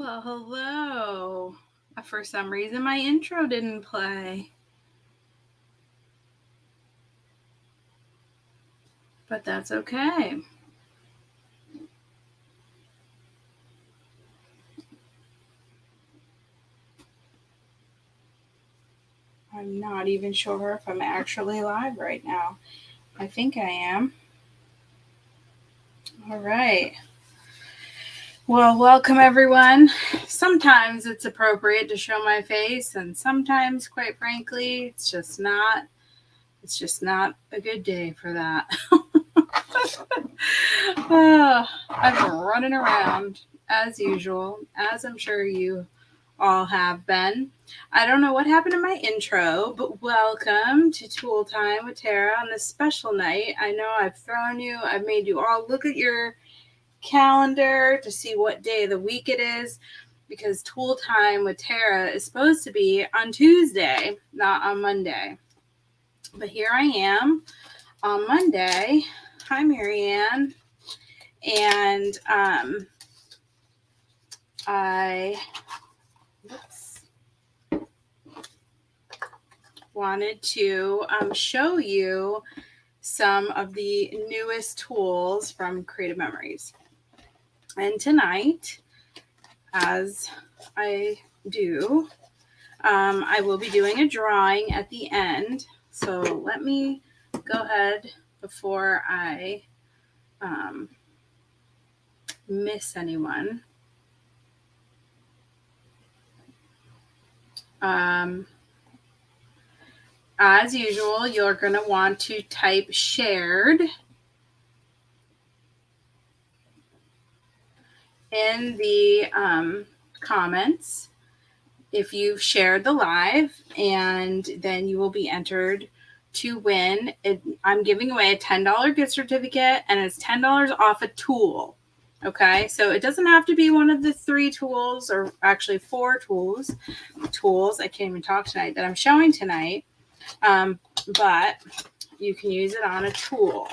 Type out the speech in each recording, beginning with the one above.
Well, hello. For some reason, my intro didn't play. But that's okay. I'm not even sure if I'm actually live right now. I think I am. All right. Well, welcome everyone. Sometimes it's appropriate to show my face, and sometimes, quite frankly, it's just not a good day for that. I've been running around as usual, as I'm sure you all have been. I don't know what happened to my intro, but welcome to Tool Time with Tara on this special night. I know I've made you all look at your calendar to see what day of the week it is, because Tool Time with Tara is supposed to be on Tuesday, not on Monday. But here I am on Monday. Hi, Marianne. And I wanted to show you some of the newest tools from Creative Memories. And tonight, as I do, I will be doing a drawing at the end. So let me go ahead before I miss anyone. As usual, you're going to want to type shared in the comments if you've shared the live, and then you will be entered to win. I'm giving away a $10 gift certificate, and it's $10 off a tool. Okay, so it doesn't have to be one of the 3 tools, or actually 4 tools. I can't even talk tonight that I'm showing tonight, but you can use it on a tool.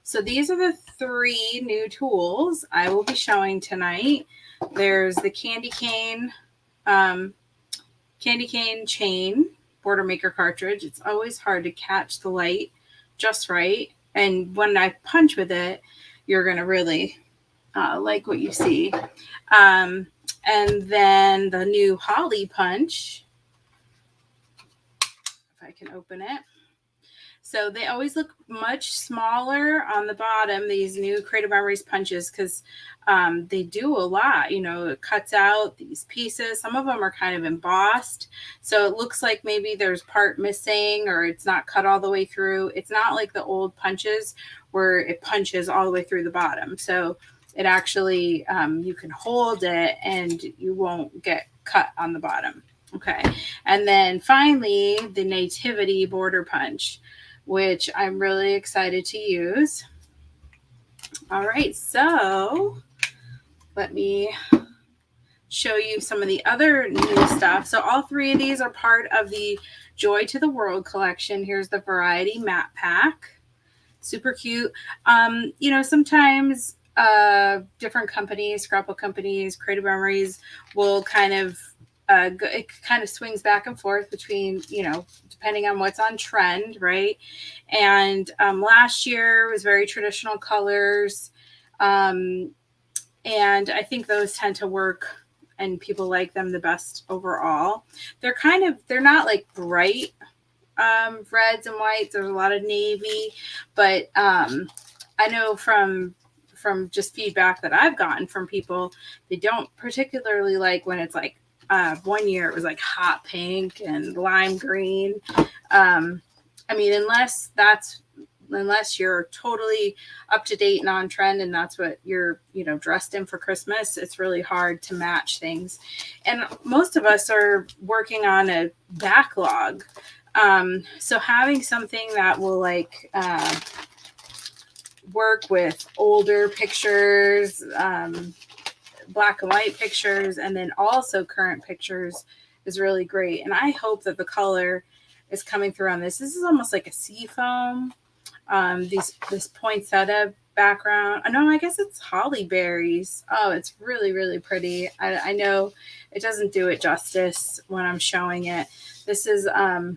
So these are the 3 new tools I will be showing tonight. There's the candy cane chain border maker cartridge. It's always hard to catch the light just right, and when I punch with it, you're going to really like what you see. And then the new Holly punch, if I can open it. So they always look much smaller on the bottom, these new Creative Memories punches, because they do a lot. It cuts out these pieces. Some of them are kind of embossed, so it looks like maybe there's part missing or it's not cut all the way through. It's not like the old punches where it punches all the way through the bottom. So it actually, you can hold it and you won't get cut on the bottom. Okay. And then finally, the Nativity border punch, which I'm really excited to use. All right, so let me show you some of the other new stuff. So all 3 of these are part of the Joy to the World collection. Here's the Variety Matte Pack. Super cute. Sometimes different companies, scrapbook companies, Creative Memories will kind of it kind of swings back and forth between, depending on what's on trend, right? And last year was very traditional colors. And I think those tend to work and people like them the best overall. They're not like bright reds and whites. There's a lot of navy, but I know from just feedback that I've gotten from people, they don't particularly like when it's like, one year it was like hot pink and lime green. Unless you're totally up to date and on trend and that's what you're, dressed in for Christmas, it's really hard to match things. And most of us are working on a backlog. So having something that will work with older pictures, black and white pictures, and then also current pictures is really great. And I hope that the color is coming through on this. This is almost like a sea foam. This poinsettia background. No, I guess it's holly berries. Oh, it's really, really pretty. I know it doesn't do it justice when I'm showing it. This is a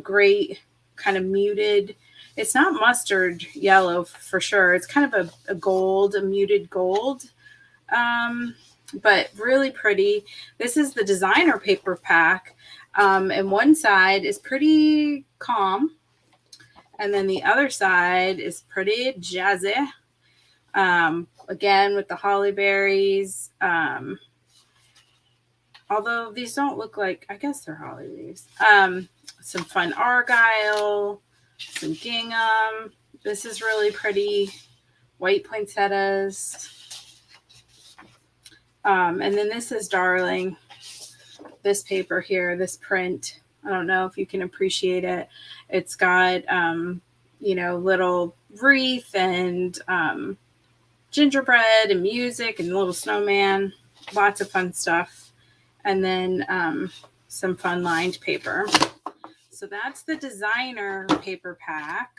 great kind of muted. It's not mustard yellow for sure. It's kind of a gold, a muted gold, but really pretty. This is the designer paper pack. And one side is pretty calm. And then the other side is pretty jazzy. Again, with the holly berries. Although these don't look like, I guess they're holly leaves. Some fun argyle, some gingham. This is really pretty. White poinsettias. And then this is darling. This paper here, this print. I don't know if you can appreciate it. It's got, little wreath and gingerbread and music and little snowman. Lots of fun stuff. And then some fun lined paper. So that's the designer paper pack.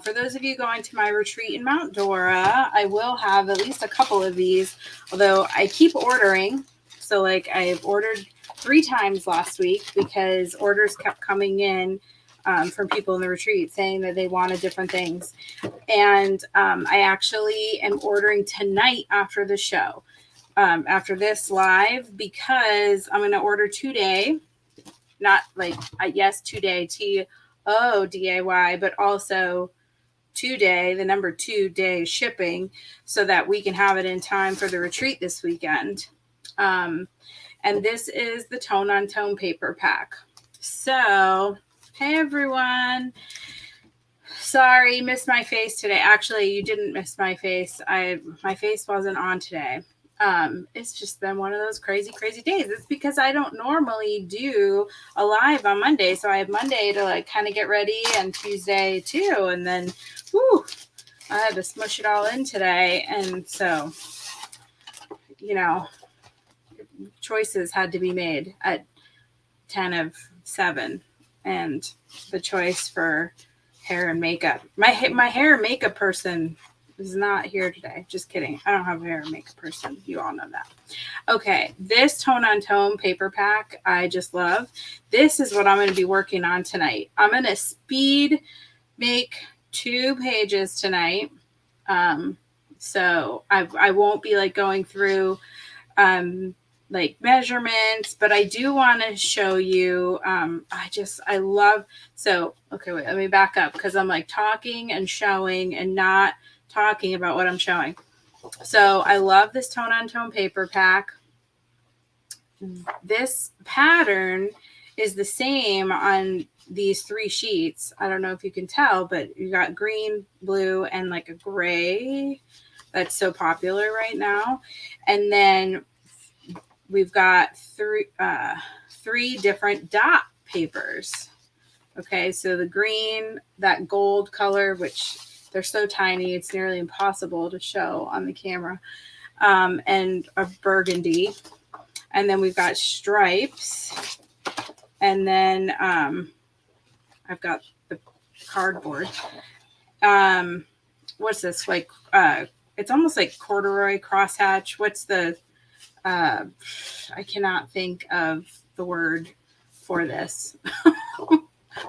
For those of you going to my retreat in Mount Dora, I will have at least a couple of these, although I keep ordering. So like I've ordered 3 times last week because orders kept coming in from people in the retreat saying that they wanted different things. And I actually am ordering tonight after the show, after this live, because I'm going to order 2-day, not like, yes, 2-day, TODAY, but also 2-day, the number 2-day shipping, so that we can have it in time for the retreat this weekend. And this is the Tone on Tone paper pack. So, hey everyone. Sorry, missed my face today. Actually, you didn't miss my face. My face wasn't on today. It's just been one of those crazy days. It's because I don't normally do a live on Monday. So I have Monday to like kind of get ready and Tuesday too. And then, I had to smush it all in today. And so, choices had to be made at 10 of 7. And the choice for hair and makeup. My hair and makeup person is not here today. Just kidding. I don't have a hair and makeup person. You all know that. Okay. This Tone on Tone paper pack, I just love. This is what I'm going to be working on tonight. I'm going to speed make 2 pages tonight. So I won't be like going through, like measurements, but I do want to show you, I love, so, okay, wait, let me back up because I'm like talking and showing and not talking about what I'm showing. So I love this Tone on Tone paper pack. This pattern is the same on these 3 sheets. I don't know if you can tell, but you got green, blue, and like a gray. That's so popular right now. And then we've got 3 different dot papers. Okay, so the green, that gold color, which they're so tiny, it's nearly impossible to show on the camera, and a burgundy. And then we've got stripes. And then I've got the cardboard. What's this? Like, it's almost like corduroy crosshatch. What's the, I cannot think of the word for this.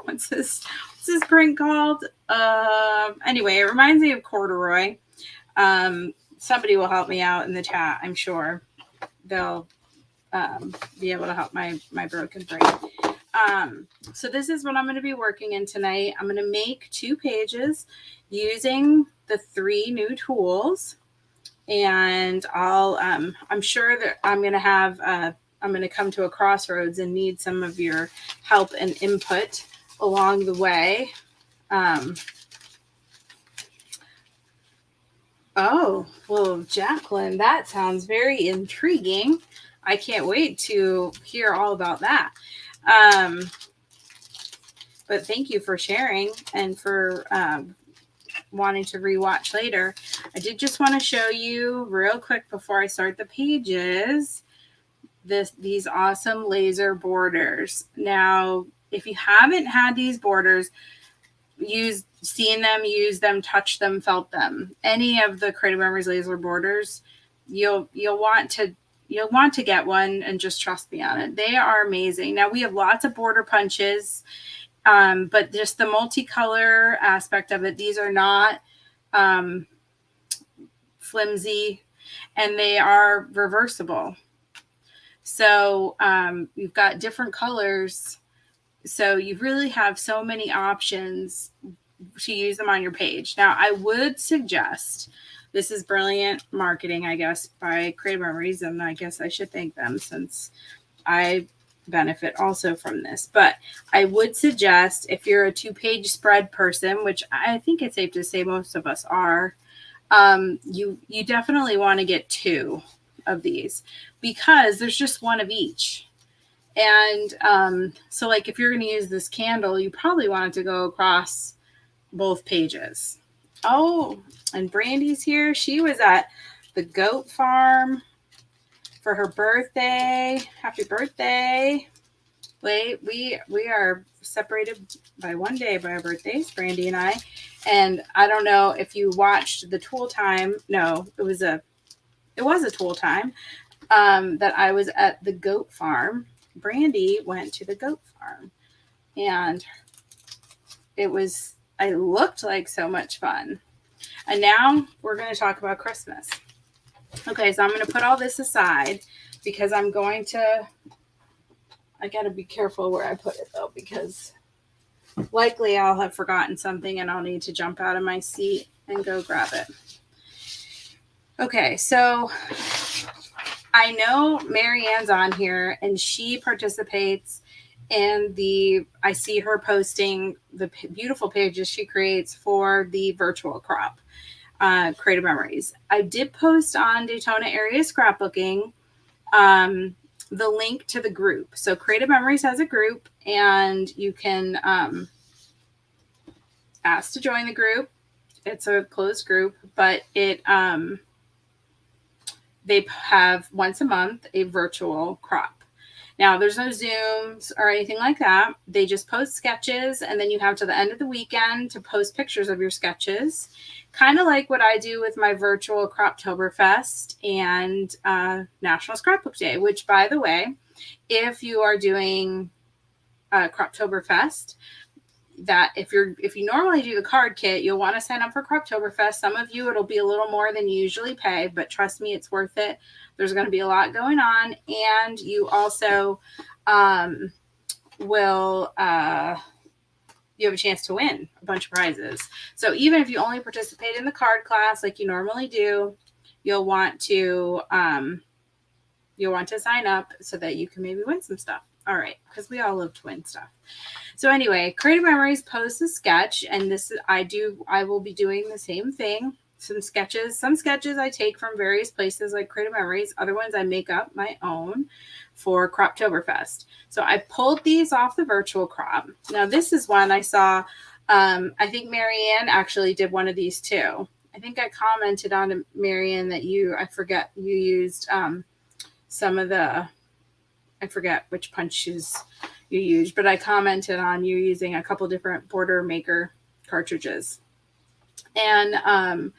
What's this print called? Anyway, it reminds me of corduroy. Somebody will help me out in the chat. I'm sure they'll be able to help my broken brain. So this is what I'm going to be working in tonight. I'm going to make 2 pages using the 3 new tools, and I'm sure that I'm going to come to a crossroads and need some of your help and input along the way. Oh, well, Jacqueline, that sounds very intriguing. I can't wait to hear all about that. But thank you for sharing and for wanting to rewatch later. I did just want to show you real quick before I start the pages, these awesome laser borders. Now, if you haven't had these borders, seen them, used them, touched them, felt them. Any of the Creative Memories laser borders, you'll want to get one and just trust me on it. They are amazing. Now we have lots of border punches, but just the multicolor aspect of it, these are not flimsy, and they are reversible. So you've got different colors. So you really have so many options to use them on your page. Now, I would suggest, this is brilliant marketing, I guess, by Creative Memories, and I guess I should thank them since I benefit also from this. But I would suggest, if you're a 2-page spread person, which I think it's safe to say most of us are, you definitely want to get 2 of these because there's just one of each. And so like if you're going to use this candle, you probably want it to go across both pages. Oh, and Brandy's here. She was at the goat farm for her birthday. Happy birthday. Wait, we are separated by one day by our birthdays, Brandy and I. And I don't know if you watched the tool time. No, it was a tool time that I was at the goat farm. Brandy went to the goat farm, and it looked like so much fun. And now we're going to talk about Christmas. Okay, so I'm going to put all this aside because I got to be careful where I put it though, because likely I'll have forgotten something and I'll need to jump out of my seat and go grab it. Okay, so I know Marianne's on here and she participates in I see her posting the beautiful pages she creates for the virtual crop, Creative Memories. I did post on Daytona Area Scrapbooking the link to the group. So Creative Memories has a group, and you can ask to join the group. It's a closed group, but they have once a month a virtual crop. Now, there's no Zooms or anything like that. They just post sketches, and then you have to the end of the weekend to post pictures of your sketches. Kind of like what I do with my virtual Croptoberfest and National Scrapbook Day, which, by the way, if you are doing Croptoberfest, that if you normally do the card kit, you'll want to sign up for Croptoberfest. Some of you, it'll be a little more than you usually pay, but trust me, it's worth it. There's going to be a lot going on, and you also will you have a chance to win a bunch of prizes. So even if you only participate in the card class like you normally do, you'll want to sign up so that you can maybe win some stuff. All right, because we all love to win stuff. So anyway, Creative Memories posts a sketch, and I will be doing the same thing. Some sketches I take from various places like Creative Memories. Other ones I make up my own for Croptoberfest. So I pulled these off the virtual crop. Now this is one I saw. I think Marianne actually did one of these too. I think I commented on Marianne that you used some of the, I forget which punches you used, but I commented on you using a couple different border maker cartridges. And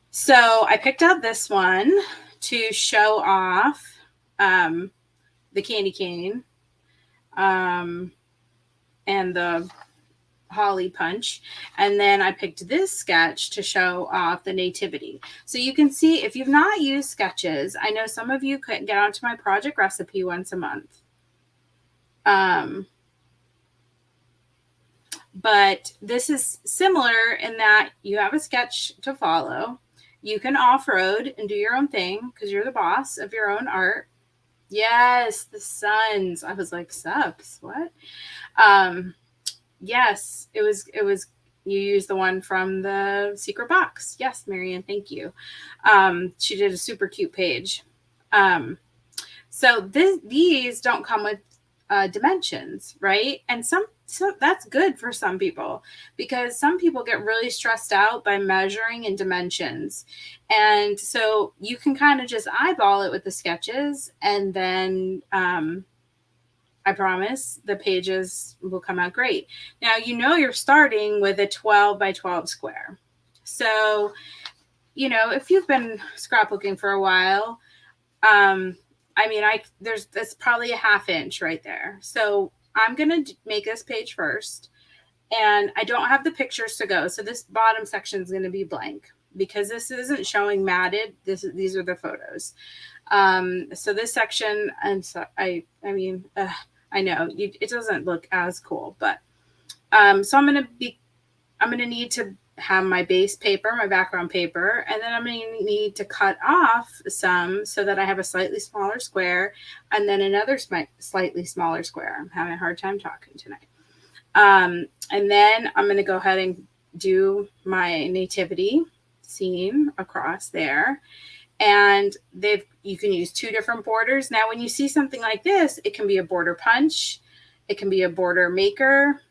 so I picked out this one to show off the candy cane and the holly punch. And then I picked this sketch to show off the nativity. So you can see, if you've not used sketches, I know some of you could get onto my project recipe once a month. But this is similar in that you have a sketch to follow. You can off-road and do your own thing because you're the boss of your own art. Yes, the Suns. I was like, subs, what? Yes, it was, you used the one from the secret box. Yes, Marianne, thank you. She did a super cute page. So these don't come with dimensions, right? And so that's good for some people, because some people get really stressed out by measuring in dimensions. And so you can kind of just eyeball it with the sketches, and then I I promise the pages will come out great. Now, you know, you're starting with a 12 by 12 square. So, you know, if you've been scrapbooking for a while, I mean, that's probably a 1/2 inch right there. So I'm going to make this page first, and I don't have the pictures to go. So this bottom section is going to be blank because this isn't showing matted. These are the photos. So this section, and so I mean, I know it doesn't look as cool, but, so I'm going to need to have my base paper, my background paper, and then I'm going to need to cut off some so that I have a slightly smaller square and then another slightly smaller square. I'm having a hard time talking tonight. And then I'm going to go ahead and do my nativity scene across there. And you can use 2 different borders. Now, when you see something like this, it can be a border punch. It can be a border maker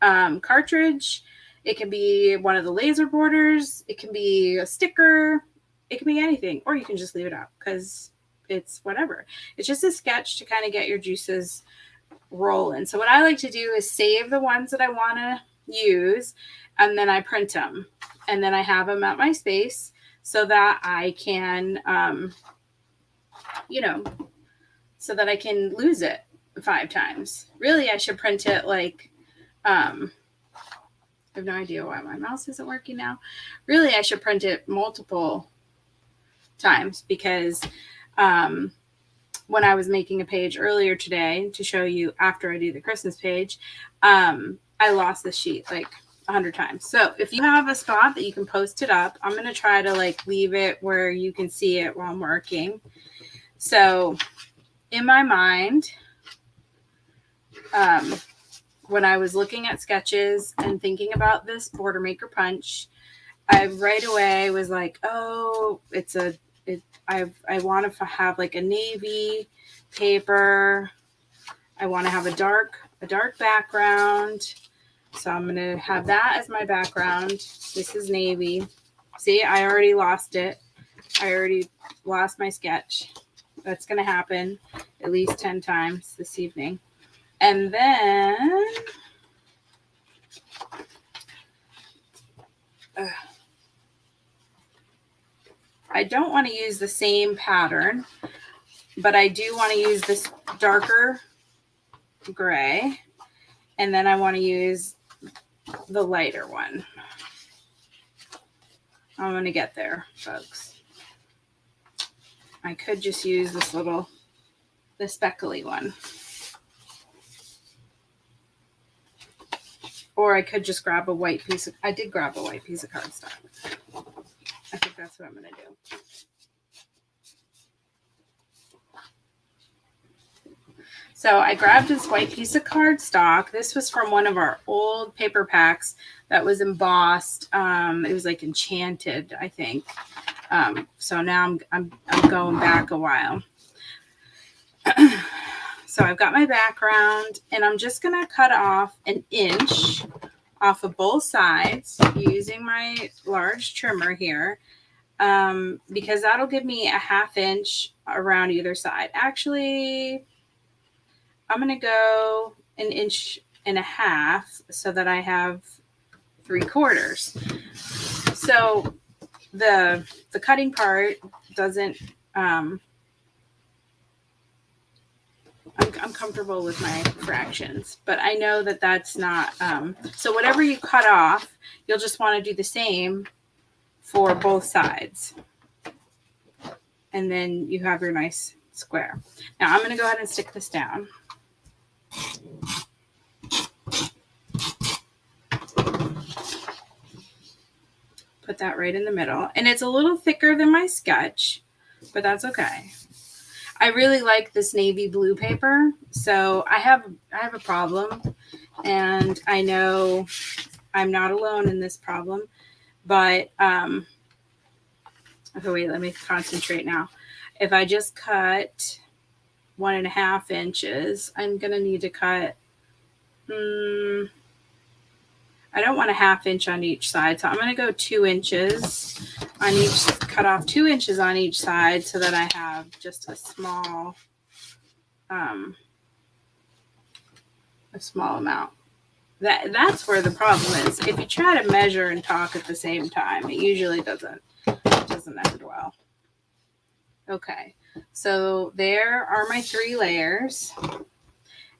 cartridge. It can be one of the laser borders. It can be a sticker. It can be anything. Or you can just leave it out because it's whatever. It's just a sketch to kind of get your juices rolling. So what I like to do is save the ones that I want to use, and then I print them. And then I have them at my space so that I can, you know, so that I can lose it 5 times. Really, I should print it like, I have no idea why my mouse isn't working now. Really, I should print it multiple times because when I was making a page earlier today to show you after I do the Christmas page, I lost the sheet like 100 times. So if you have a spot that you can post it up, I'm going to try to like leave it where you can see it while I'm working. So in my mind, when I was looking at sketches and thinking about this border maker punch, I right away was like, oh, I want to have like a navy paper. I want to have a dark background. So I'm going to have that as my background. This is navy. See, I already lost it. I already lost my sketch. That's going to happen at least 10 times this evening. And then I don't want to use the same pattern, but I do want to use this darker gray. And then I want to use the lighter one. I'm going to get there, folks. I could just use the speckly one. Or I could just grab a white piece I did grab a white piece of cardstock. I think that's what I'm going to do. So I grabbed this white piece of cardstock. This was from one of our old paper packs that was embossed. It was like enchanted, I think. So now I'm going back a while. So I've got my background, and I'm just going to cut off 1 inch off of both sides using my large trimmer here, because that'll give me a 1/2 inch around either side. Actually, I'm going to go 1.5 inches so that I have 3/4. So the cutting part doesn't, I'm comfortable with my fractions, but I know that that's not, so whatever you cut off, you'll just want to do the same for both sides. And then you have your nice square. Now I'm going to go ahead and stick this down. Put that right in the middle. And it's a little thicker than my sketch, but that's okay. I really like this navy blue paper. So I have a problem, and I know I'm not alone in this problem, but, okay, wait, let me concentrate now. If I just cut 1.5 inches, I'm going to need to cut, I don't want a 1/2 inch on each side. So I'm going to go 2 inches on each, cut off 2 inches on each side so that I have just a small, a small amount. That's where the problem is. If you try to measure and talk at the same time, it usually doesn't end well. Okay, so there are my 3 layers.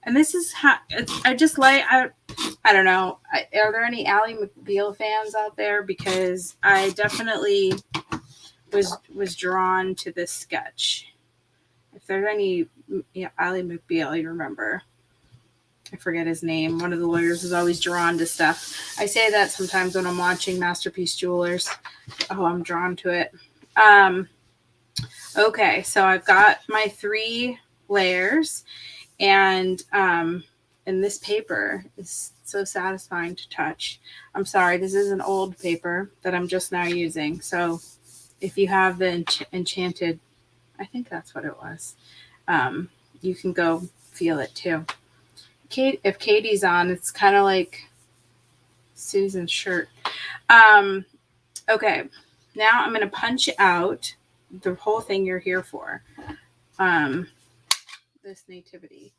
And this is how I just like, I don't know. Are there any Ally McBeal fans out there? Because I definitely was drawn to this sketch. If there's any Ally McBeal, you remember. I forget his name. One of the lawyers is always drawn to stuff. I say that sometimes when I'm watching Masterpiece Jewelers. Oh, I'm drawn to it. Okay, so I've got my 3 layers, and this paper is so satisfying to touch. I'm sorry, this is an old paper that I'm just now using. So if you have the Enchanted, I think that's what it was, you can go feel it too. If Katie's on, it's kind of like Susan's shirt. Okay, now I'm going to punch out the whole thing you're here for. This Nativity.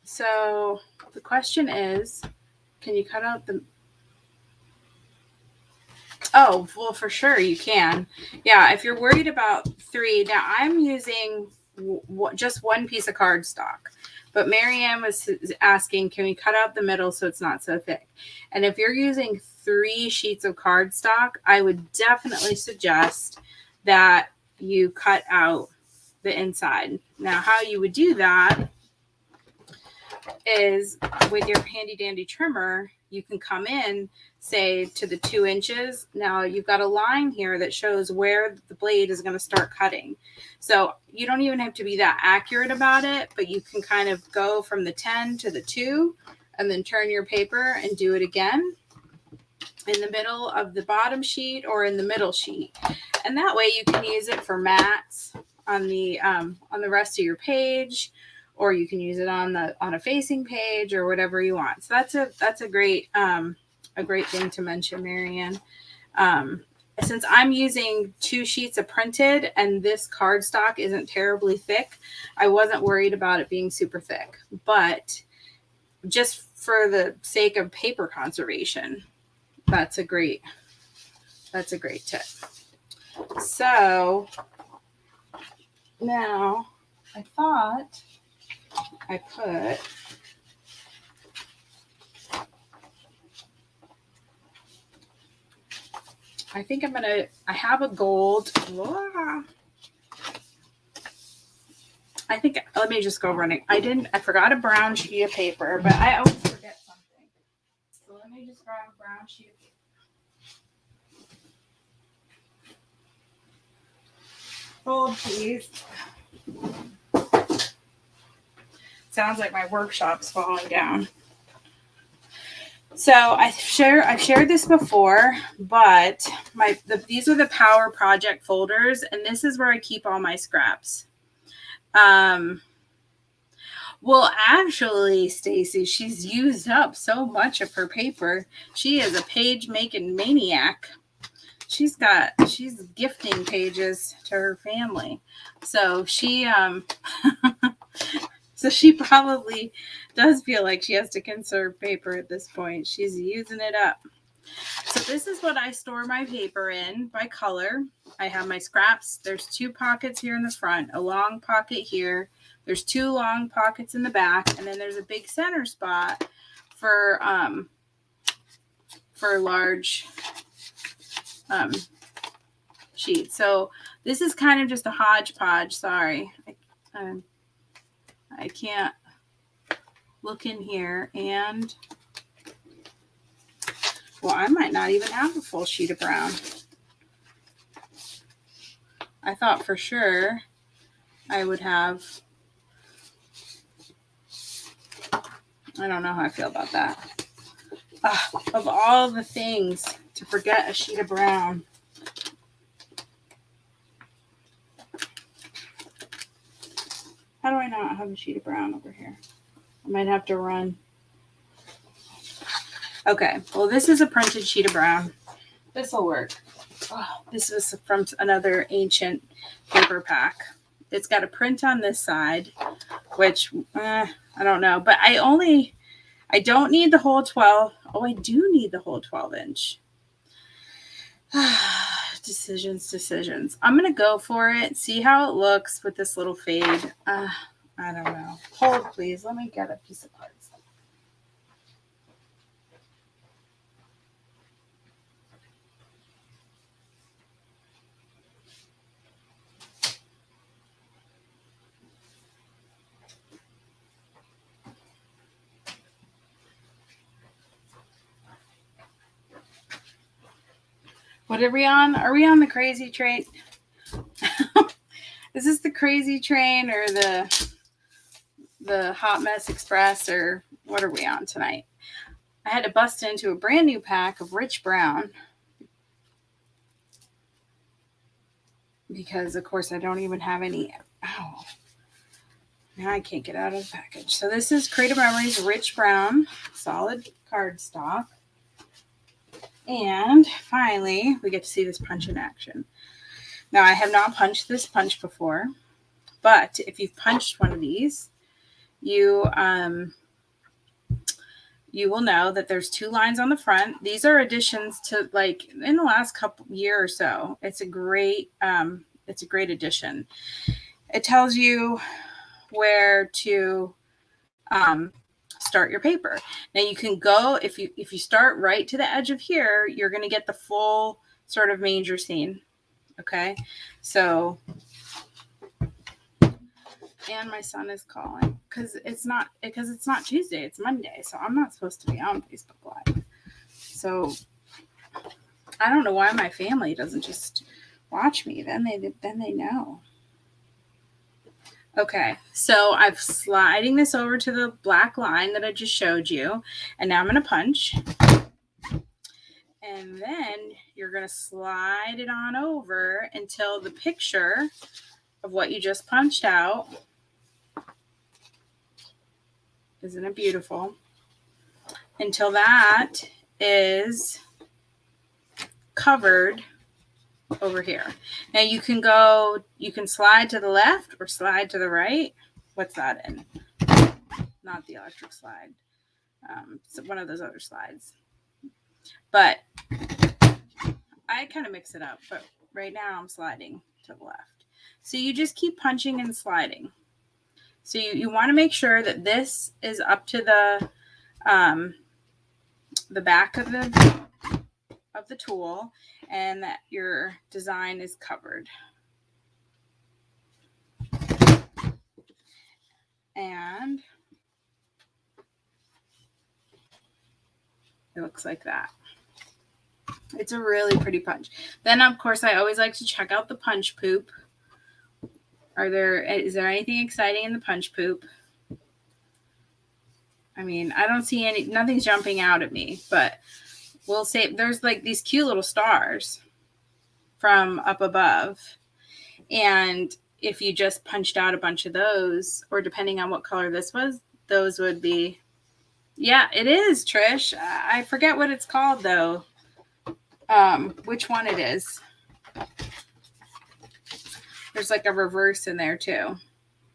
So the question is, can you cut out the... Oh, well, for sure you can. Yeah, if you're worried about 3, now I'm using just 1 piece of cardstock. But Marianne was asking, can we cut out the middle so it's not so thick? And if you're using 3 sheets of cardstock, I would definitely suggest that you cut out the inside. Now, how you would do that is with your handy dandy trimmer, you can come in, say, to the 2 inches. Now you've got a line here that shows where the blade is going to start cutting. So you don't even have to be that accurate about it, but you can kind of go from the 10 to the 2 and then turn your paper and do it again in the middle of the bottom sheet or in the middle sheet. And that way you can use it for mats on the rest of your page, or you can use it on a facing page or whatever you want. So that's a great thing to mention, Marianne. Since I'm using 2 sheets of printed and this cardstock isn't terribly thick, I wasn't worried about it being super thick. But just for the sake of paper conservation, that's a great tip. So now I thought I put I have a gold. Let me just go running. I forgot a brown sheet of paper, but I always forget something. So let me just grab a brown sheet of paper. Hold, please. Sounds like my workshop's falling down. So I've shared this before, but these are the Power Project folders, and this is where I keep all my scraps. Well, actually, Stacy, she's used up so much of her paper. She is a page making maniac. She's gifting pages to her family. So she probably does feel like she has to conserve paper at this point. She's using it up. So this is what I store my paper in by color. I have my scraps. There's 2 pockets here in the front, a long pocket here. There's 2 long pockets in the back, and then there's a big center spot for large sheets. So this is kind of just a hodgepodge. Sorry, I can't look in here, and well, I might not even have a full sheet of brown. I thought for sure I would have. I don't know how I feel about that. Of all the things to forget a sheet of brown. How do I not have a sheet of brown over here? I might have to run. Okay, well, this is a printed sheet of brown. This will work. Oh, this is from another ancient paper pack. it's got a print on this side, which I don't know, but I don't need the whole 12. Oh, I do need the whole 12-inch. Decisions. I'm going to go for it, see how it looks with this little fade. I don't know. Hold, please. Let me get a piece of cards. What are we on? Are we on the crazy train? Is this the crazy train or the Hot Mess Express, or what are we on tonight? I had to bust into a brand new pack of Rich Brown because, of course, I don't even have any. Oh, now I can't get out of the package. So this is Creative Memories Rich Brown solid cardstock. And finally, we get to see this punch in action. Now, I have not punched this punch before, but if you've punched one of these, you will know that there's 2 lines on the front. These are additions to, like, in the last couple year or so. It's a great addition. It tells you where to start your paper. Now you can go, if you start right to the edge of here, you're going to get the full sort of manger scene. Okay, so, and my son is calling because it's not Tuesday, it's Monday, so I'm not supposed to be on Facebook Live. So I don't know why my family doesn't just watch me. Then they know. Okay, so I'm sliding this over to the black line that I just showed you, and now I'm going to punch. And then you're going to slide it on over until the picture of what you just punched out. Isn't it beautiful? Until that is covered over here. Now you can slide to the left or slide to the right. What's that in? Not the electric slide. It's one of those other slides. But I kind of mix it up, but right now I'm sliding to the left. So you just keep punching and sliding. So you want to make sure that this is up to the back of the tool and that your design is covered. And it looks like that. It's a really pretty punch. Then, of course, I always like to check out the punch poop. Is there anything exciting in the punch poop? I mean, I don't see nothing's jumping out at me, but we'll say there's like these cute little stars from up above. And if you just punched out a bunch of those, or depending on what color this was, those would be, yeah, it is, Trish. I forget what it's called, though. Which one it is. There's like a reverse in there, too.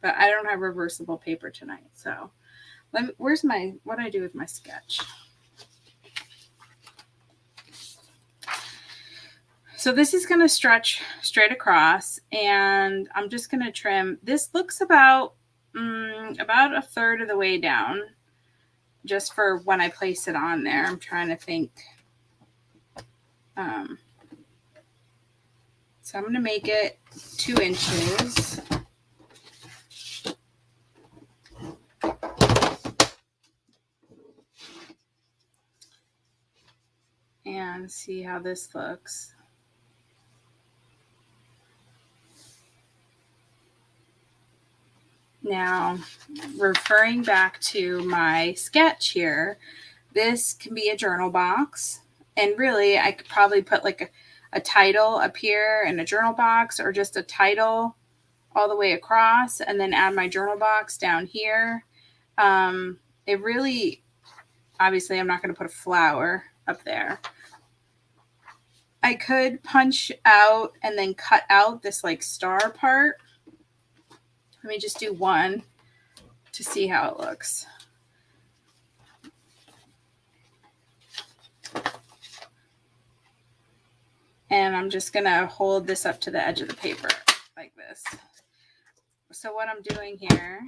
But I don't have reversible paper tonight, so. What do I do with my sketch? So this is going to stretch straight across, and I'm just going to trim. This looks about a third of the way down, just for when I place it on there. I'm trying to think. So I'm going to make it 2 inches. And see how this looks. Now, referring back to my sketch here, this can be a journal box. And really, I could probably put like a title up here and a journal box, or just a title all the way across, and then add my journal box down here. It really, obviously, I'm not going to put a flower up there. I could punch out and then cut out this like star part. Let me just do one to see how it looks. And I'm just going to hold this up to the edge of the paper like this. So what I'm doing here,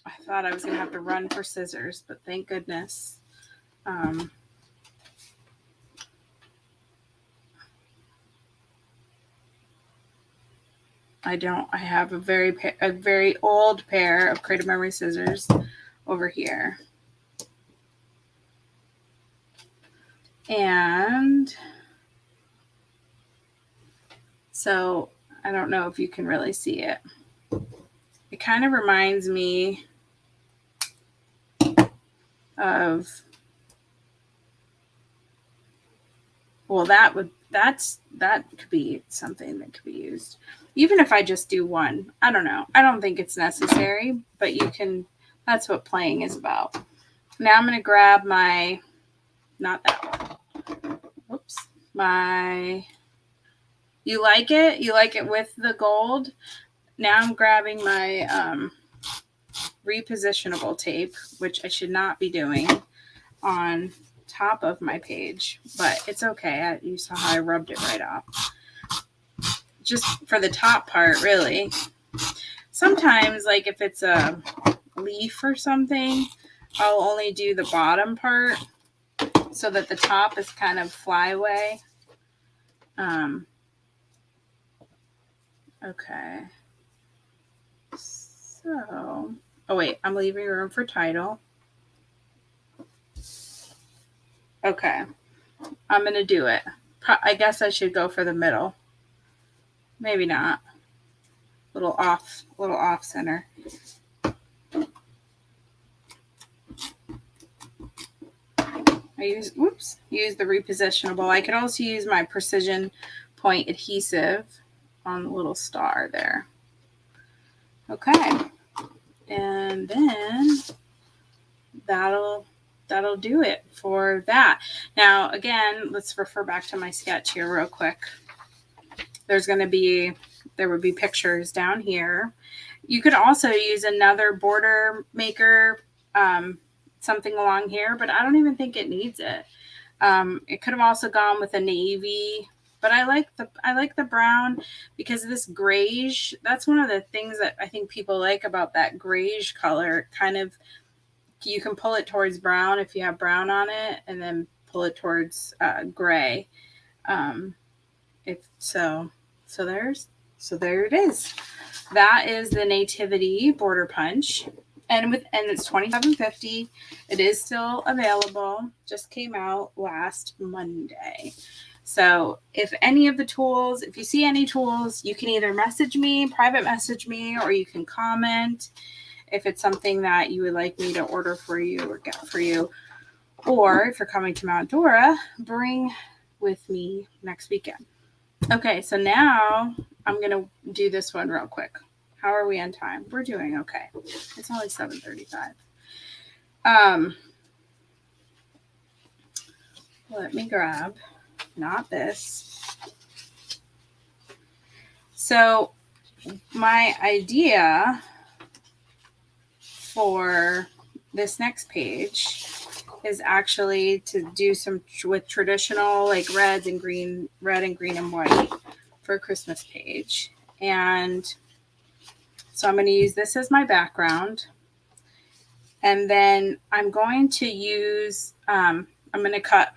I thought I was going to have to run for scissors, but thank goodness. I don't. I have a very old pair of Creative Memory scissors over here. And so I don't know if you can really see it. It kind of reminds me of, well, that could be something that could be used. Even if I just do one, I don't know. I don't think it's necessary, but you can, that's what playing is about. Now I'm going to grab my, not that one. Oops. You like it? You like it with the gold? Now I'm grabbing my repositionable tape, which I should not be doing on top of my page, but it's okay. You saw how I rubbed it right off. Just for the top part, really. Sometimes, like if it's a leaf or something, I'll only do the bottom part so that the top is kind of flyaway. Okay. So, oh wait, I'm leaving room for title. Okay, I'm going to do it. I guess I should go for the middle. Maybe not. Little off center. I use the repositionable. I could also use my precision point adhesive on the little star there. Okay. And then that'll do it for that. Now, again, let's refer back to my sketch here real quick. There would be pictures down here. You could also use another border maker, something along here, but I don't even think it needs it. It could have also gone with a navy, but I like the brown because of this grayish. That's one of the things that I think people like about that grayish color. Kind of, you can pull it towards brown if you have brown on it, and then pull it towards gray. So there it is. That is the Nativity border punch, and it's $27.50. It is still available. Just came out last Monday. So if you see any tools, you can either private message me, or you can comment if it's something that you would like me to order for you or get for you. Or if you're coming to Mount Dora, bring with me next weekend. Okay, so now I'm going to do this one real quick. How are we on time? We're doing okay. It's only 7:35. Let me grab, not this. So my idea for this next page is actually to do some with traditional like red and green and white for a Christmas page. And so I'm going to use this as my background. And then I'm going to use, I'm going to cut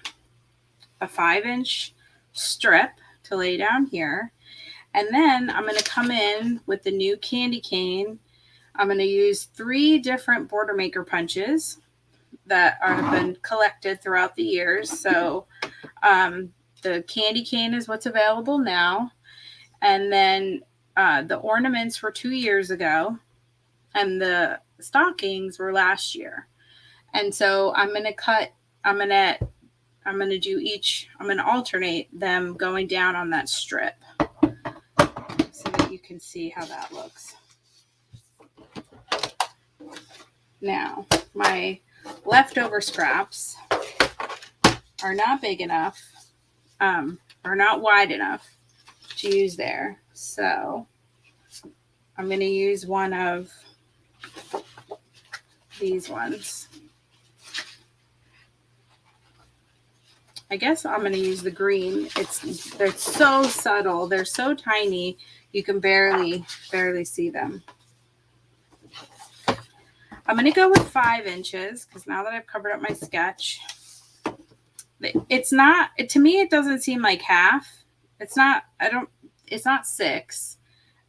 a 5-inch strip to lay down here. And then I'm going to come in with the new candy cane. I'm going to use 3 different border maker punches that have been collected throughout the years. So the candy cane is what's available now. And then the ornaments were 2 years ago. And the stockings were last year. And so I'm going to alternate them going down on that strip so that you can see how that looks. Now, my leftover scraps are not big enough, or not wide enough to use there. So I'm going to use one of these ones. I guess I'm going to use the green. They're so subtle. They're so tiny. You can barely see them. I'm going to go with 5 inches because now that I've covered up my sketch, it's not, to me, it doesn't seem like half. It's not 6.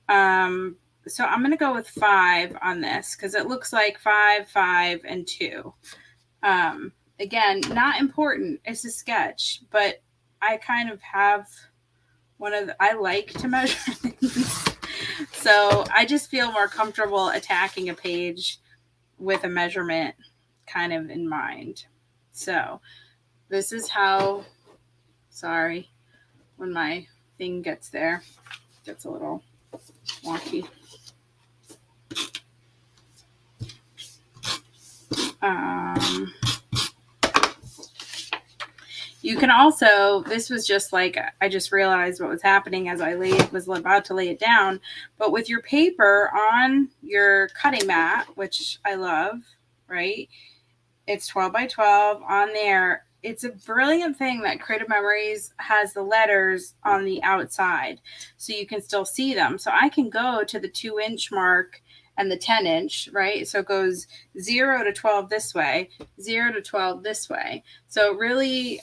So I'm going to go with 5 on this because it looks like 5, 5, and 2. Again, not important. It's a sketch, but I kind of have I like to measure things. So I just feel more comfortable attacking a page with a measurement kind of in mind. So this is how, sorry, when my thing gets there, it gets a little wonky. You can also, this was just like, I just realized what was happening as I was about to lay it down, but with your paper on your cutting mat, which I love, right? It's 12 by 12 on there. It's a brilliant thing that Creative Memories has the letters on the outside so you can still see them. So I can go to the 2-inch mark and the 10-inch, right? So it goes 0 to 12 this way, 0 to 12 this way. So it really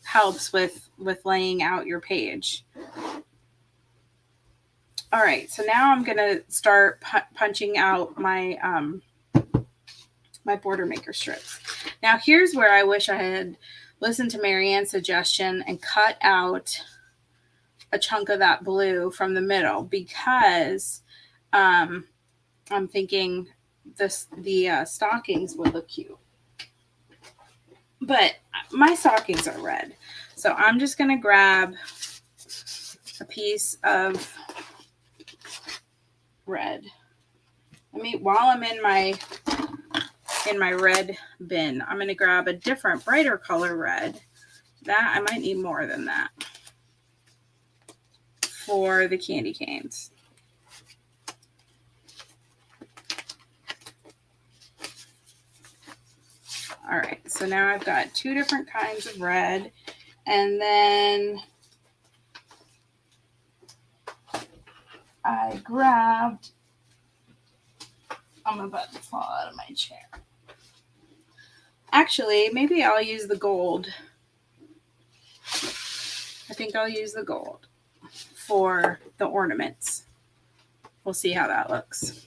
helps with laying out your page. All right, so now I'm going to start punching out my my border maker strips. Now here's where I wish I had listened to Marianne's suggestion and cut out a chunk of that blue from the middle, because I'm thinking the stockings would look cute. But my stockings are red. So I'm just going to grab a piece of red. While I'm in my red bin, I'm going to grab a different brighter color red. That I might need more than that for the candy canes. All right, so now I've got 2 different kinds of red, and then I grabbed, I'm about to fall out of my chair. Actually, maybe I'll use the gold. I think I'll use the gold for the ornaments. We'll see how that looks.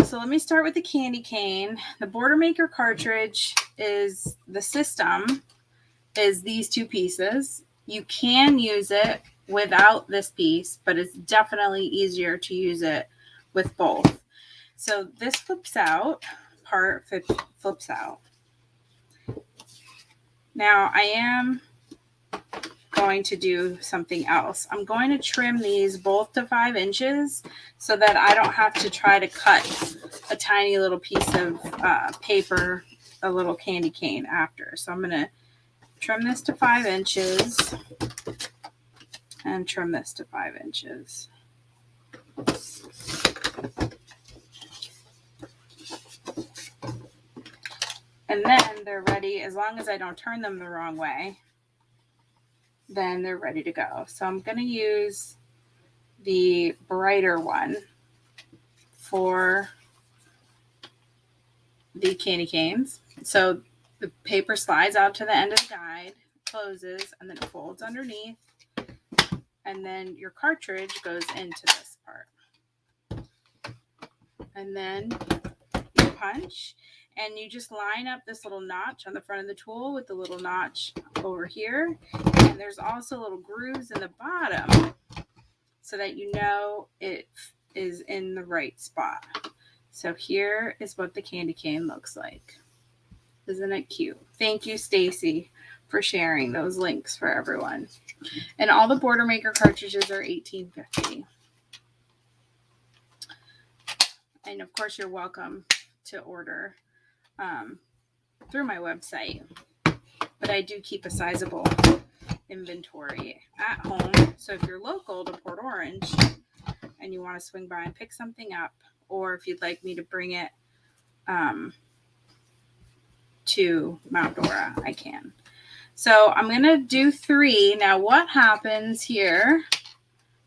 So let me start with the candy cane. The Border Maker cartridge is, the system is these 2 pieces. You can use it without this piece, but it's definitely easier to use it with both. So this flips out, flips out. Now I am going to do something else. I'm going to trim these both to 5 inches so that I don't have to try to cut a tiny little piece of paper, a little candy cane after. So I'm going to trim this to 5 inches and trim this to 5 inches. And then they're ready, as long as I don't turn them the wrong way, then they're ready to go. So I'm going to use the brighter one for the candy canes. So the paper slides out to the end of the guide, closes, and then it folds underneath. And then your cartridge goes into this part. And then you punch, and you just line up this little notch on the front of the tool with the little notch over here. And there's also little grooves in the bottom so that you know it is in the right spot. So here is what the candy cane looks like. Isn't it cute? Thank you, Stacy, for sharing those links for everyone. And all the Border Maker cartridges are $18.50. And of course, you're welcome to order through my website. But I do keep a sizable inventory at home. So if you're local to Port Orange and you want to swing by and pick something up, or if you'd like me to bring it to Mount Dora, I can. So I'm going to do 3. Now what happens here,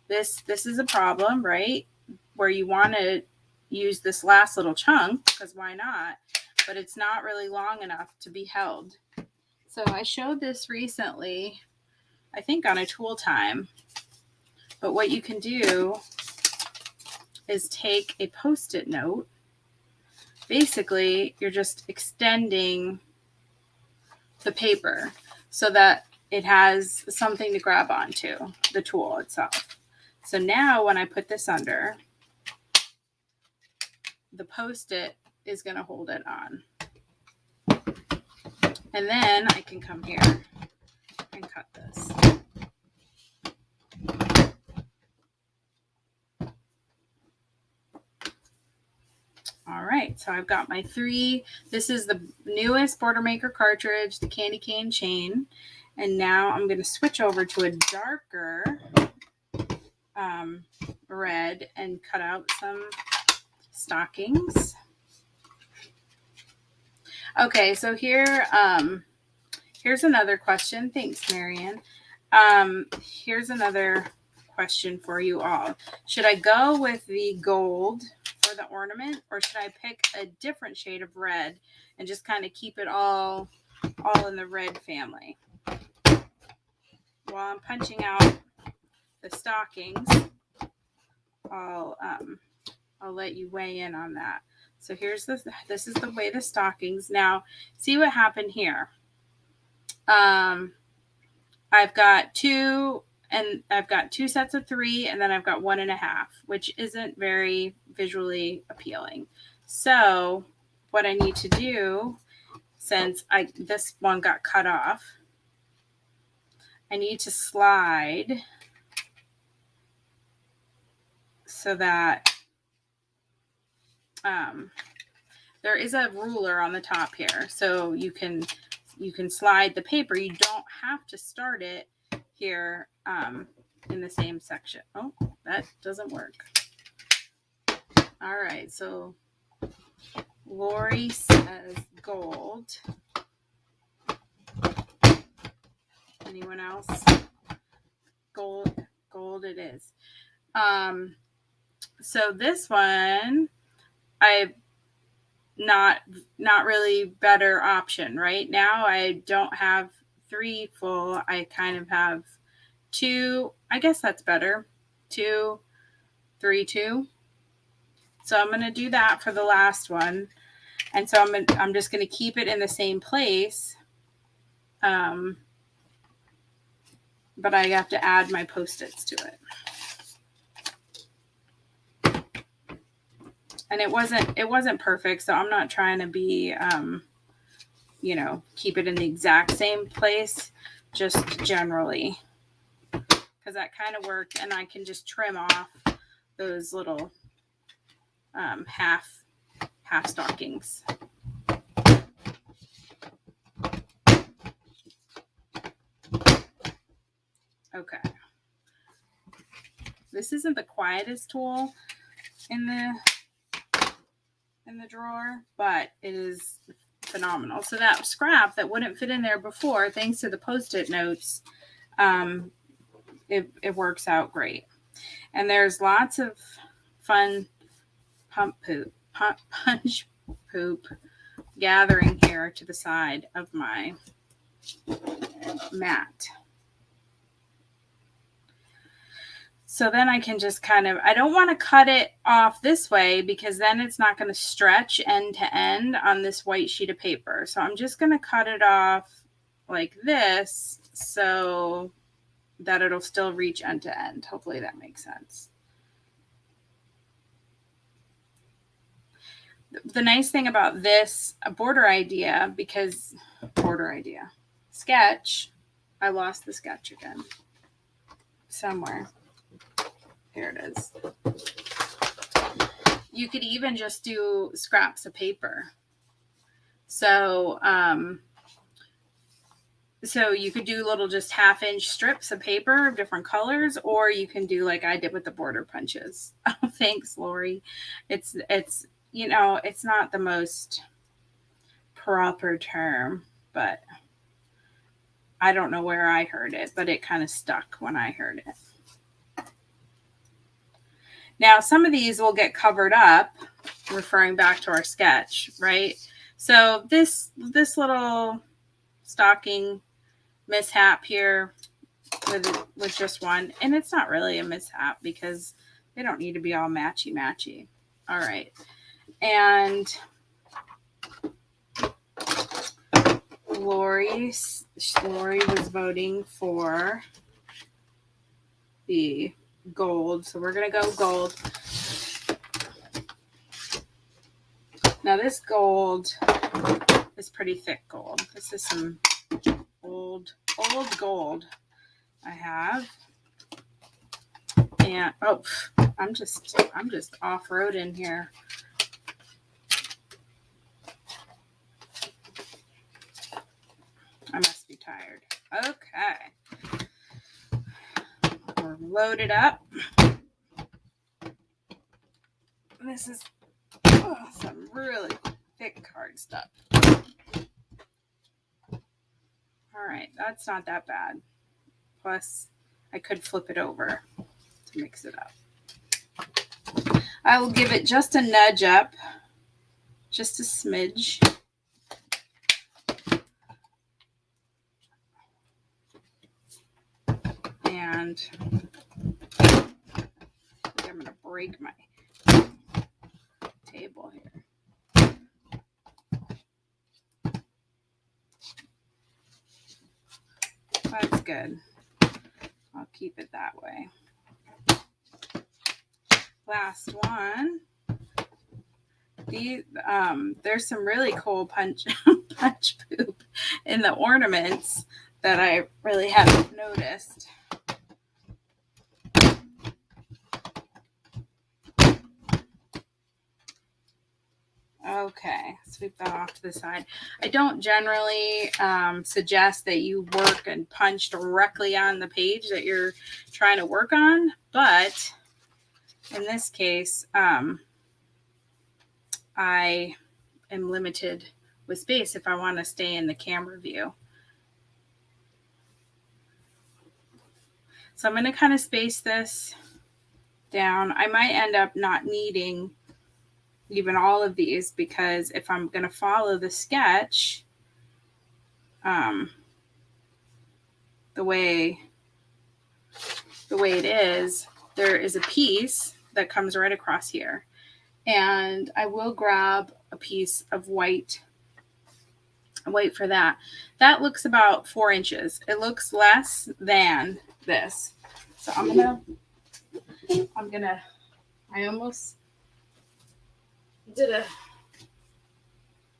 this is a problem, right? Where you want to use this last little chunk, because why not? But it's not really long enough to be held. So I showed this recently, I think on a tool time. But what you can do is take a Post-it note. Basically, you're just extending the paper so that it has something to grab onto, the tool itself. So now when I put this under, the Post-it is going to hold it on. And then I can come here and cut this. All right, so I've got my 3. This is the newest Border Maker cartridge, the Candy Cane Chain. And now I'm going to switch over to a darker red and cut out some stockings. Okay, so here, here's another question. Thanks, Marianne. Here's another question for you all. Should I go with the gold for the ornament, or should I pick a different shade of red and just kind of keep it all in the red family? While I'm punching out the stockings, I'll let you weigh in on that. So here's this is the way the stockings. Now, see what happened here. I've got 2 sets of 3, and then I've got 1.5, which isn't very visually appealing. So what I need to do, since this one got cut off, I need to slide so that there is a ruler on the top here, so you can slide the paper. You don't have to start it here in the same section. Oh, that doesn't work. All right, so Lori says gold. Anyone else? Gold it is. So this one, I not really better option. Right now I don't have 3 full. I kind of have 2. I guess that's better. 2, 3, 2. So I'm going to do that for the last one. And so I'm just going to keep it in the same place. But I have to add my Post-its to it. And it wasn't perfect, so I'm not trying to be, keep it in the exact same place, just generally, because that kind of worked. And I can just trim off those little half stockings. Okay. This isn't the quietest tool in the drawer, but it is phenomenal. So that scrap that wouldn't fit in there before, thanks to the Post-it notes, it works out great. And there's lots of fun punch poop gathering here to the side of my mat. So then I can just I don't want to cut it off this way because then it's not going to stretch end to end on this white sheet of paper. So I'm just going to cut it off like this so that it'll still reach end to end. Hopefully that makes sense. The nice thing about this sketch, I lost the sketch again somewhere. Here it is. You could even just do scraps of paper. So So you could do little just 1/2-inch strips of paper of different colors, or you can do like I did with the border punches. Oh, thanks, Lori. It's it's not the most proper term, but I don't know where I heard it, but it kind of stuck when I heard it. Now, some of these will get covered up, referring back to our sketch, right? So this little stocking mishap here with just one, and it's not really a mishap because they don't need to be all matchy. All right, and Lori was voting for the gold, so we're gonna go gold. Now this gold is pretty thick gold. This is some old gold I have. And I'm just off-roading here. I must be tired. Okay. We're loaded up. This is some really thick card stuff. All right, that's not that bad. Plus, I could flip it over to mix it up. I will give it just a nudge up, just a smidge. And I'm going to break my table here. That's good. I'll keep it that way. Last one. There's some really cool punch poop in the ornaments that I really haven't noticed. Okay, sweep that off to the side. I don't generally suggest that you work and punch directly on the page that you're trying to work on, but in this case, I am limited with space if I want to stay in the camera view. So I'm going to kind of space this down. I might end up not needing even all of these because if I'm going to follow the sketch the way it is, there is a piece that comes right across here. And I will grab a piece of white for that. That looks about 4 inches. It looks less than this. So I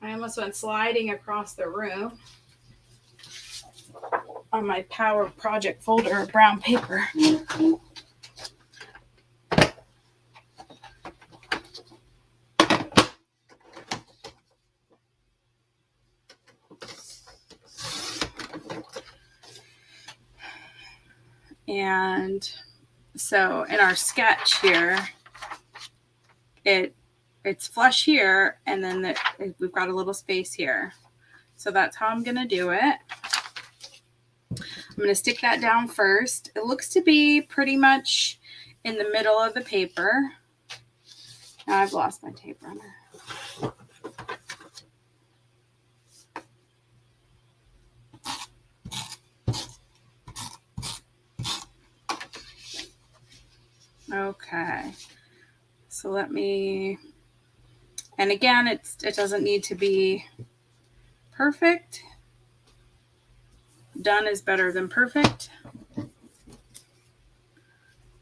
almost went sliding across the room on my Power Project folder of brown paper. And so in our sketch here, it's flush here, and then we've got a little space here. So that's how I'm going to do it. I'm going to stick that down first. It looks to be pretty much in the middle of the paper. Now I've lost my tape runner. Okay, so let me, and again, it doesn't need to be perfect. Done is better than perfect.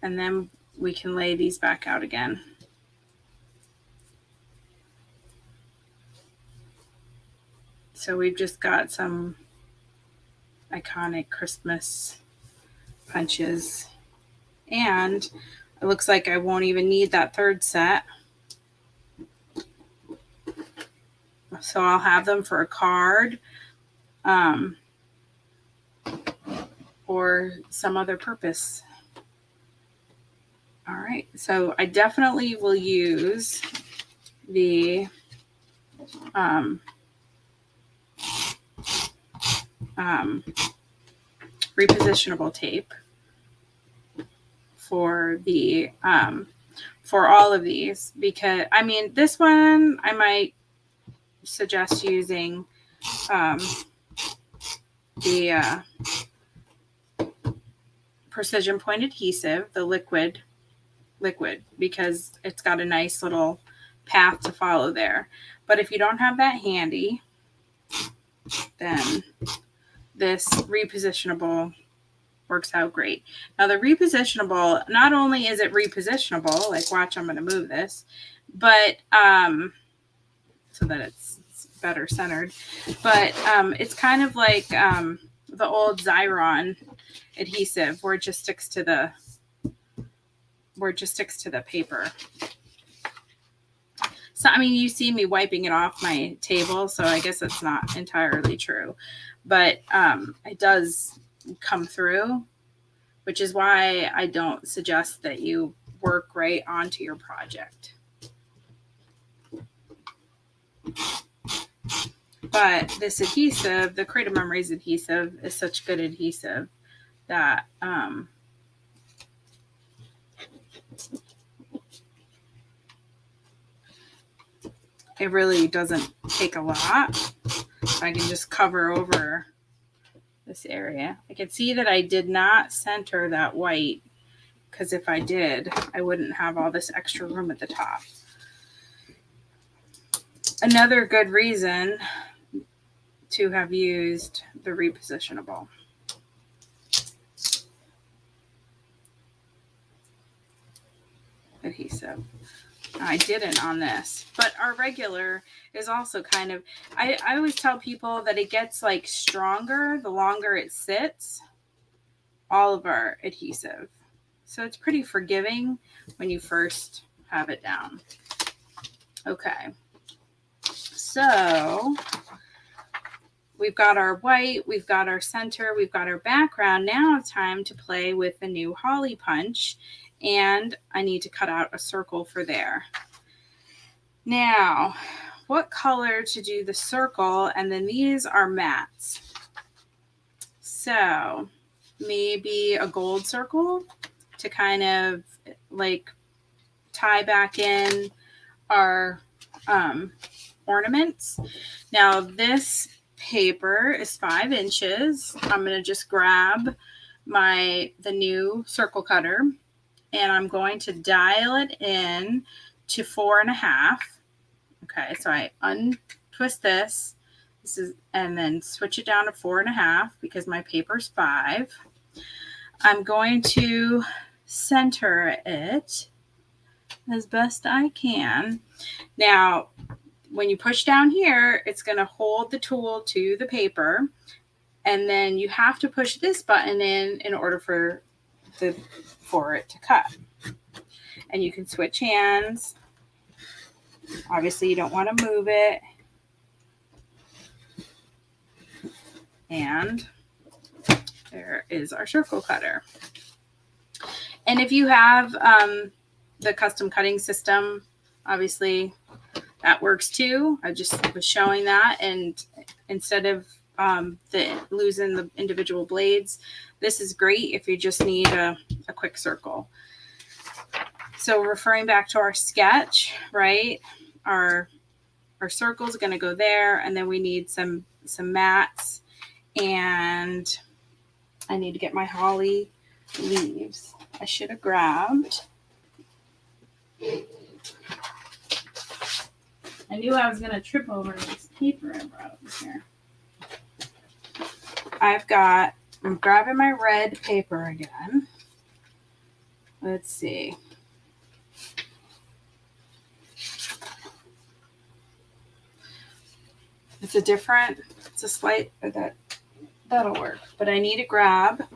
And then we can lay these back out again. So we've just got some iconic Christmas punches. And it looks like I won't even need that third set. So I'll have them for a card. for some other purpose. All right, so I definitely will use the repositionable tape for the for all of these, because I mean, this one I might suggest using the precision point adhesive, the liquid, because it's got a nice little path to follow there. But if you don't have that handy, then this repositionable works out great. Now the repositionable, not only is it repositionable, like watch, I'm going to move this, but so that it's better centered, but it's kind of like the old Xyron adhesive where it just sticks to the paper. So I mean, you see me wiping it off my table, so I guess it's not entirely true, but it does come through, which is why I don't suggest that you work right onto your project. But this adhesive, the Creative Memories adhesive, is such good adhesive that it really doesn't take a lot. I can just cover over this area. I can see that I did not center that white, because if I did, I wouldn't have all this extra room at the top. Another good reason to have used the repositionable. Adhesive. I didn't on this, but our regular is also kind of, I always tell people that it gets like stronger the longer it sits, all of our adhesive. So it's pretty forgiving when you first have it down. Okay. So we've got our white, we've got our center, we've got our background. Now it's time to play with the new Holly punch, and I need to cut out a circle for there. Now, what color to do the circle? And then these are mattes. So maybe a gold circle to kind of like tie back in our ornaments. Now this paper is 5 inches. I'm going to just grab the new circle cutter, and I'm going to dial it in to 4.5. Okay, so I untwist this. This is, and then switch it down to 4.5 because my paper's 5. I'm going to center it as best I can. Now, when you push down here, it's going to hold the tool to the paper, and then you have to push this button in order for it to cut. And you can switch hands. Obviously, you don't want to move it. And there is our circle cutter. And if you have the custom cutting system, obviously that works too. I just was showing that, and instead of losing the individual blades, this is great if you just need a quick circle. So referring back to our sketch, right? Our circle is going to go there, and then we need some mats, and I need to get my holly leaves. I should have grabbed. I knew I was going to trip over this paper I brought over here. I'm grabbing my red paper again. Let's see. It's a slight, that'll work. But I need to grab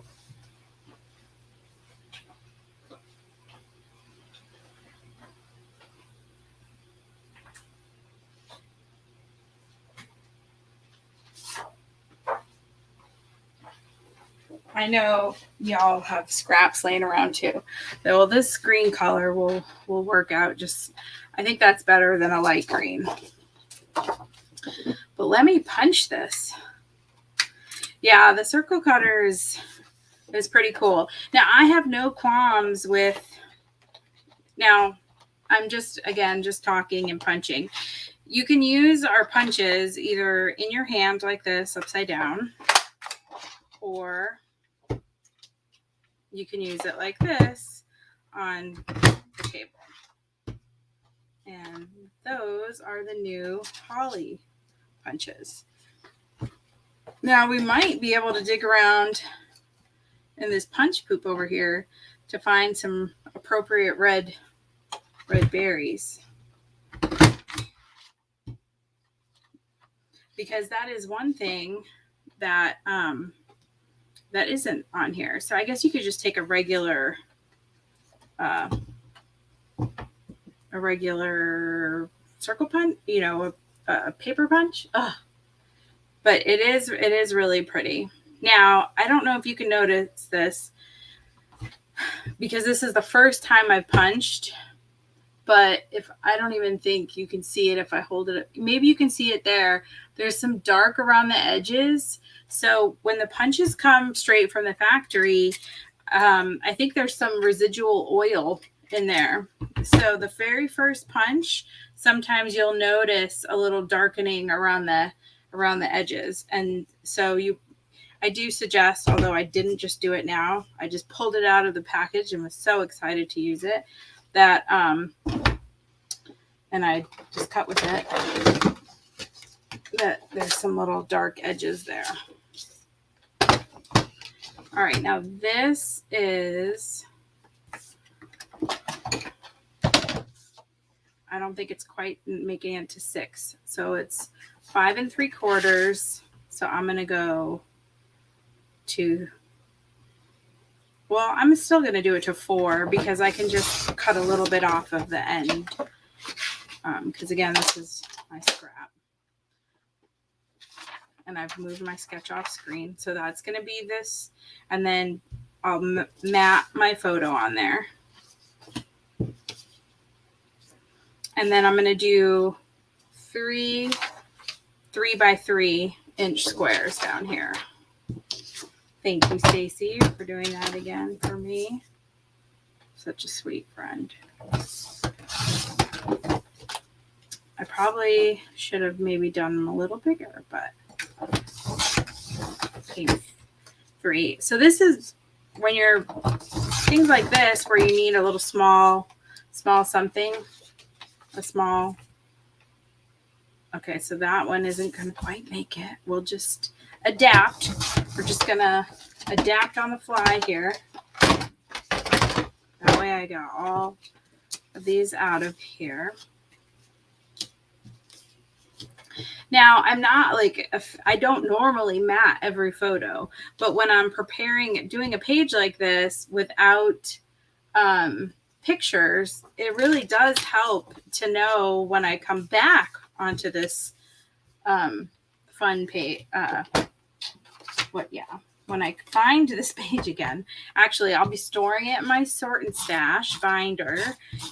I know y'all have scraps laying around too. Well, this green color will work out just, I think that's better than a light green. But let me punch this. Yeah, the circle cutter is pretty cool. Now, I have no qualms with, now, I'm just talking and punching. You can use our punches either in your hand like this, upside down, or you can use it like this on the table. And those are the new Holly punches. Now, we might be able to dig around in this punch poop over here to find some appropriate red berries. Because that is one thing that that isn't on here. So I guess you could just take a regular circle punch, you know, a paper punch. Ugh. But it is really pretty. Now, I don't know if you can notice this because this is the first time I've punched, but if I don't even think you can see it if I hold it up. Maybe you can see it there. There's some dark around the edges. So when the punches come straight from the factory, I think there's some residual oil in there. So the very first punch, sometimes you'll notice a little darkening around the edges. And so I do suggest, although I didn't just do it now, I just pulled it out of the package and was so excited to use it that, and I just cut with it, that there's some little dark edges there. All right, now this is, I don't think it's quite making it to 6. So it's 5 3/4. So I'm going to go to, well, I'm still going to do it to 4 because I can just cut a little bit off of the end. Because again, this is my scrap. And I've moved my sketch off screen. So that's going to be this. And then I'll mat my photo on there. And then I'm going to do 3 by 3 inch squares down here. Thank you, Stacy, for doing that again for me. Such a sweet friend. I probably should have maybe done them a little bigger, but okay, 3. So this is when you're things like this where you need a little small something, a small. Okay, so that one isn't going to quite make it. We'll just adapt. We're just going to adapt on the fly here. That way I got all of these out of here. Now, I'm not like, I don't normally mat every photo, but when I'm doing a page like this without pictures, it really does help to know when I come back onto this fun page. When I find this page again, actually, I'll be storing it in my sort and stash binder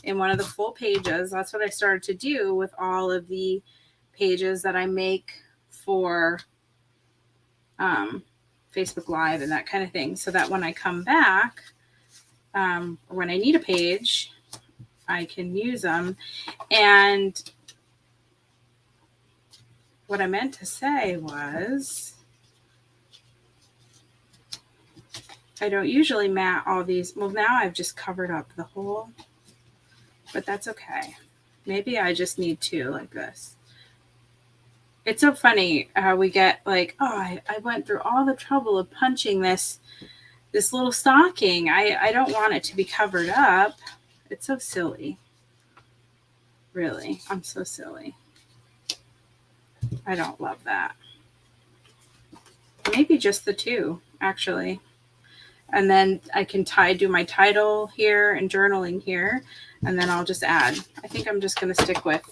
in one of the full pages. That's what I started to do with all of the pages that I make for Facebook Live and that kind of thing, so that when I come back, or when I need a page, I can use them. And what I meant to say was, I don't usually mat all these. Well, now I've just covered up the whole, but that's okay. Maybe I just need 2 like this. It's so funny how we get like, oh, I went through all the trouble of punching this little stocking. I don't want it to be covered up. It's so silly. Really, I'm so silly. I don't love that. Maybe just the 2, actually. And then I can do my title here and journaling here. And then I'll just add. I think I'm just going to stick with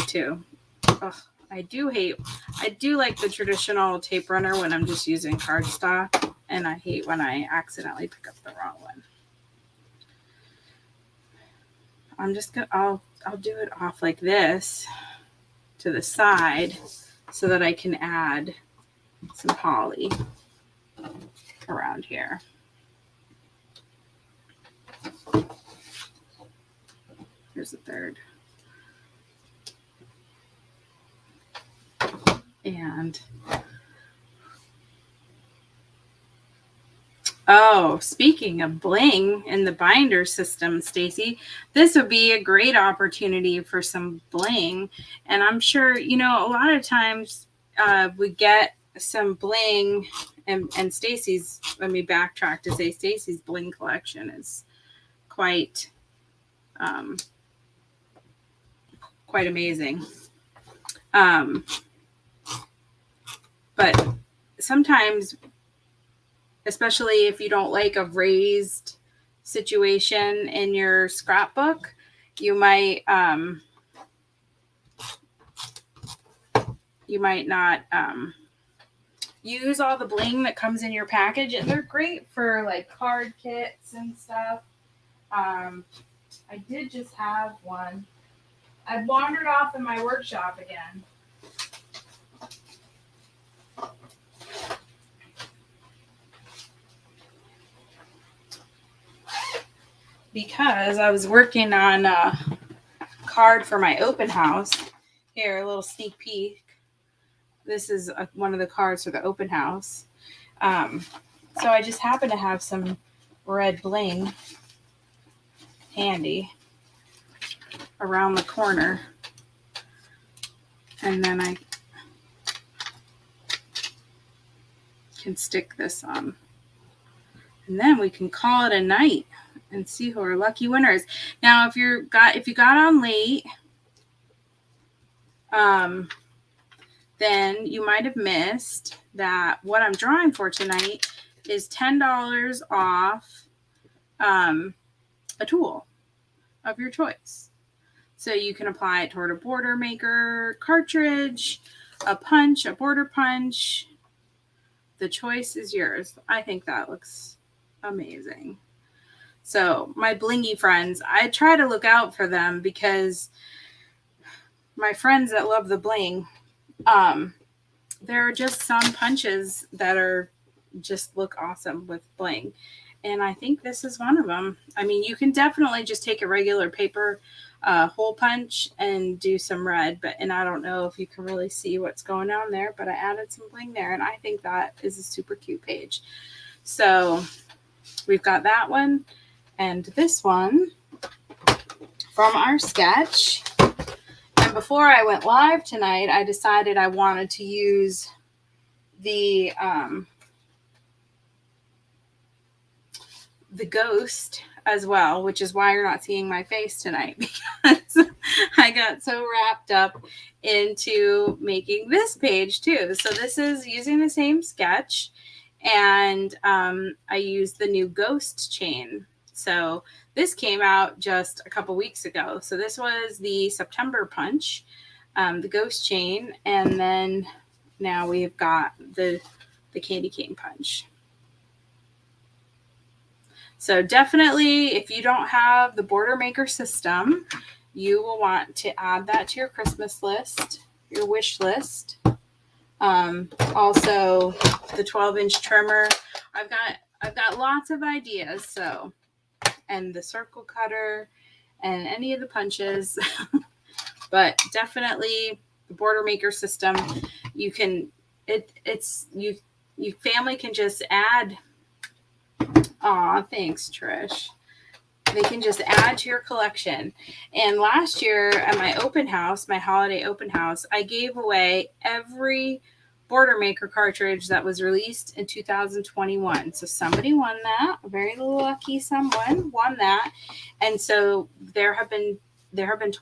2. Ugh, I do like the traditional tape runner when I'm just using cardstock, and I hate when I accidentally pick up the wrong one. I'm just gonna, I'll do it off like this to the side so that I can add some holly around here. Here's the third. And oh, speaking of bling in the binder system, Stacy, this would be a great opportunity for some bling. And I'm sure, you know, a lot of times we get some bling, and Stacy's, let me backtrack to say Stacy's bling collection is quite amazing. But sometimes, especially if you don't like a raised situation in your scrapbook, you might not use all the bling that comes in your package, and they're great for like card kits and stuff. I did just have one. I wandered off in my workshop again. Because I was working on a card for my open house. Here, a little sneak peek. This is one of the cards for the open house. So I just happen to have some red bling handy around the corner. And then I can stick this on. And then we can call it a night and see who our lucky winner is. Now, if you got on late, then you might have missed that what I'm drawing for tonight is $10 off a tool of your choice. So you can apply it toward a border maker cartridge, a punch, a border punch. The choice is yours. I think that looks amazing. So my blingy friends, I try to look out for them because my friends that love the bling, there are just some punches that are just look awesome with bling. And I think this is one of them. I mean, you can definitely just take a regular paper hole punch and do some red, and I don't know if you can really see what's going on there, but I added some bling there, and I think that is a super cute page. So we've got that one and this one from our sketch. And before I went live tonight, I decided I wanted to use the ghost as well, which is why you're not seeing my face tonight, because I got so wrapped up into making this page too. So this is using the same sketch, and I used the new ghost chain. So this came out just a couple weeks ago. So this was the September punch, the ghost chain, and then now we've got the candy cane punch. So definitely, if you don't have the border maker system, you will want to add that to your Christmas list, your wish list. Also, the 12-inch trimmer. I've got lots of ideas. So, and the circle cutter, and any of the punches, but definitely the border maker system. You can you family can just add. Aw, thanks, Trish. They can just add to your collection. And last year at my open house, my holiday open house, I gave away every border maker cartridge that was released in 2021. So somebody won that. A very lucky someone won that. And so there have been 11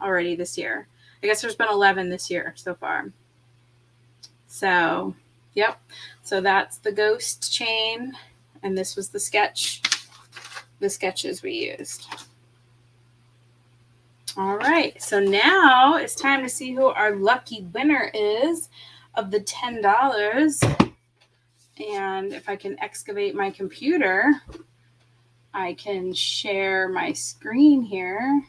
already this year. I guess there's been 11 this year so far. So, yep. So that's the ghost chain, and this was the sketches we used. All right, so now it's time to see who our lucky winner is of the $10. And if I can excavate my computer, I can share my screen here.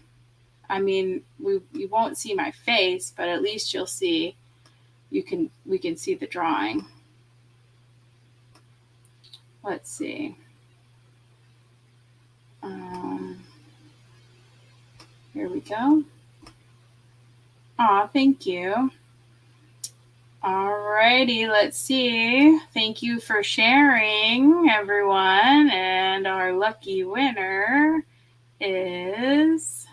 I mean, you won't see my face, but at least you'll see, we can see the drawing. Let's see. Here we go. Aw, thank you. Alrighty, let's see. Thank you for sharing, everyone. And our lucky winner is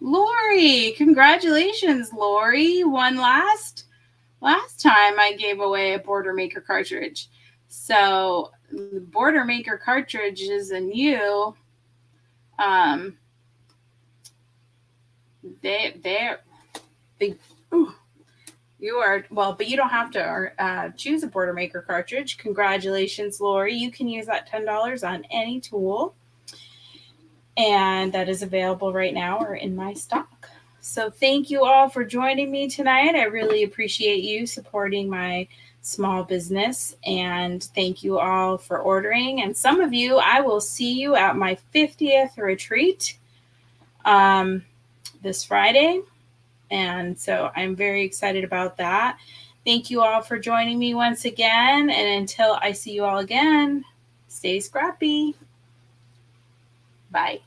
Lori. Congratulations, Lori. You won last time I gave away a Border Maker cartridge. So the Border Maker cartridge is a new you are, well, but you don't have to choose a Border Maker cartridge. Congratulations, Lori. You can use that $10 on any tool. And that is available right now or in my stock. So thank you all for joining me tonight. I really appreciate you supporting my small business. And thank you all for ordering. And some of you, I will see you at my 50th retreat this Friday. And so I'm very excited about that. Thank you all for joining me once again. And until I see you all again, stay scrappy. Bye.